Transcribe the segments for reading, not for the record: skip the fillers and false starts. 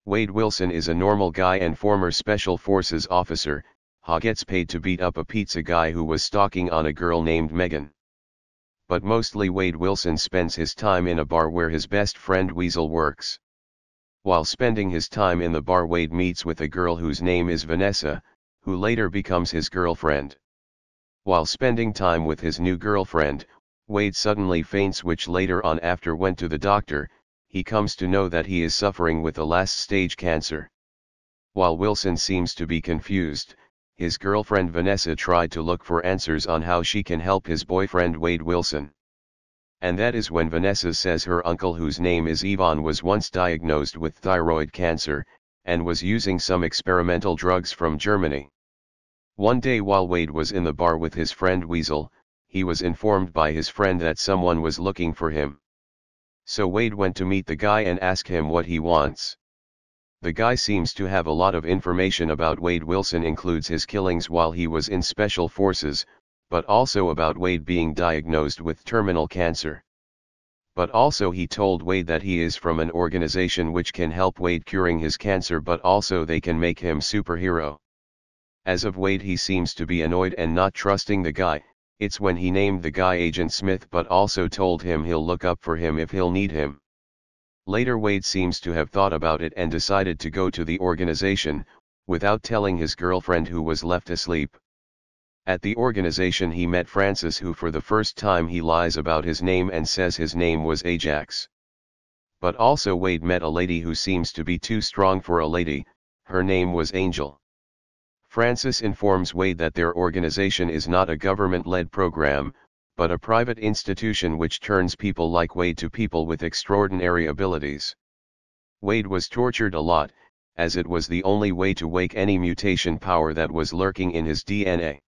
Wade Wilson is a normal guy and former Special Forces officer, who gets paid to beat up a pizza guy who was stalking on a girl named Megan. But mostly Wade Wilson spends his time in a bar where his best friend Weasel works. While spending his time in the bar, Wade meets with a girl whose name is Vanessa, who later becomes his girlfriend. While spending time with his new girlfriend, Wade suddenly faints, which later on, after went to the doctor, he comes to know that he is suffering with a last-stage cancer. While Wilson seems to be confused, his girlfriend Vanessa tried to look for answers on how she can help his boyfriend Wade Wilson. And that is when Vanessa says her uncle, whose name is Ivan, was once diagnosed with thyroid cancer, and was using some experimental drugs from Germany. One day while Wade was in the bar with his friend Weasel, he was informed by his friend that someone was looking for him. So Wade went to meet the guy and ask him what he wants. The guy seems to have a lot of information about Wade Wilson, includes his killings while he was in Special Forces, but also about Wade being diagnosed with terminal cancer. But also he told Wade that he is from an organization which can help Wade curing his cancer, but also they can make him superhero. As of Wade, he seems to be annoyed and not trusting the guy. It's when he named the guy Agent Smith, but also told him he'll look up for him if he'll need him. Later Wade seems to have thought about it and decided to go to the organization, without telling his girlfriend, who was left asleep. At the organization he met Francis, who for the first time he lies about his name and says his name was Ajax. But also Wade met a lady who seems to be too strong for a lady, her name was Angel. Francis informs Wade that their organization is not a government-led program, but a private institution which turns people like Wade to people with extraordinary abilities. Wade was tortured a lot, as it was the only way to wake any mutation power that was lurking in his DNA.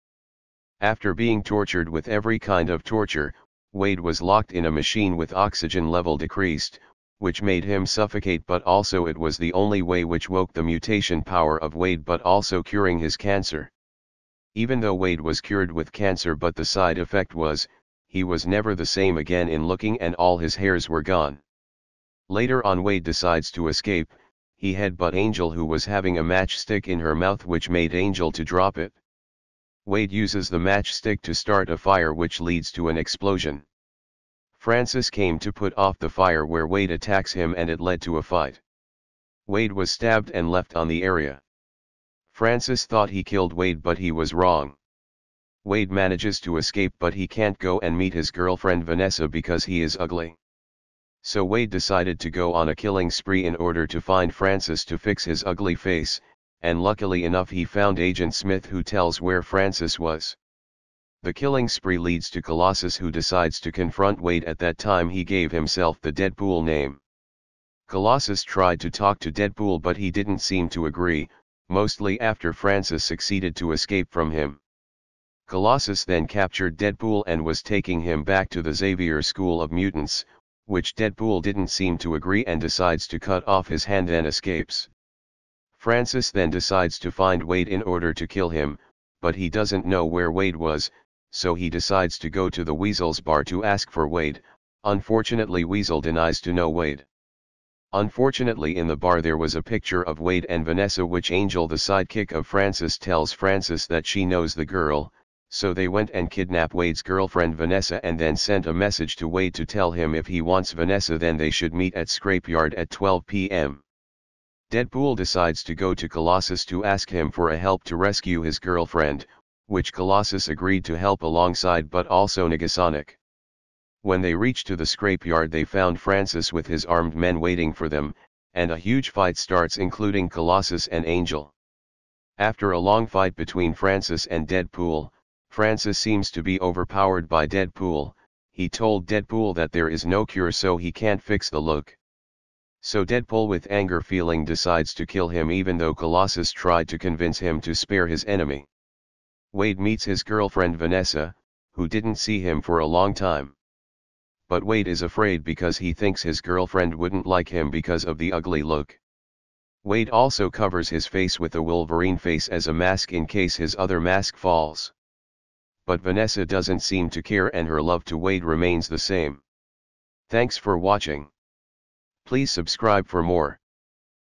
After being tortured with every kind of torture, Wade was locked in a machine with oxygen level decreased, which made him suffocate, but also it was the only way which woke the mutation power of Wade, but also curing his cancer. Even though Wade was cured with cancer, but the side effect was, he was never the same again in looking, and all his hairs were gone. Later on Wade decides to escape. He headbutt Angel, who was having a matchstick in her mouth, which made Angel to drop it. Wade uses the matchstick to start a fire, which leads to an explosion. Francis came to put off the fire, where Wade attacks him, and it led to a fight. Wade was stabbed and left on the area. Francis thought he killed Wade, but he was wrong. Wade manages to escape, but he can't go and meet his girlfriend Vanessa because he is ugly. So Wade decided to go on a killing spree in order to find Francis to fix his ugly face, and luckily enough he found Agent Smith, who tells where Francis was. The killing spree leads to Colossus, who decides to confront Wade. At that time he gave himself the Deadpool name. Colossus tried to talk to Deadpool, but he didn't seem to agree, mostly after Francis succeeded to escape from him. Colossus then captured Deadpool and was taking him back to the Xavier School of Mutants, which Deadpool didn't seem to agree and decides to cut off his hand and escapes. Francis then decides to find Wade in order to kill him, but he doesn't know where Wade was, so he decides to go to the Weasel's bar to ask for Wade. Unfortunately Weasel denies to know Wade. Unfortunately in the bar there was a picture of Wade and Vanessa, which Angel, the sidekick of Francis, tells Francis that she knows the girl, so they went and kidnapped Wade's girlfriend Vanessa and then sent a message to Wade to tell him if he wants Vanessa then they should meet at Scrapyard at 12 p.m. Deadpool decides to go to Colossus to ask him for a help to rescue his girlfriend, which Colossus agreed to help alongside, but also Negasonic. When they reached to the scrapyard they found Francis with his armed men waiting for them, and a huge fight starts, including Colossus and Angel. After a long fight between Francis and Deadpool, Francis seems to be overpowered by Deadpool. He told Deadpool that there is no cure, so he can't fix the look. So Deadpool, with anger feeling, decides to kill him, even though Colossus tried to convince him to spare his enemy. Wade meets his girlfriend Vanessa, who didn't see him for a long time. But Wade is afraid because he thinks his girlfriend wouldn't like him because of the ugly look. Wade also covers his face with a Wolverine face as a mask in case his other mask falls. But Vanessa doesn't seem to care and her love to Wade remains the same. Thanks for watching. Please subscribe for more.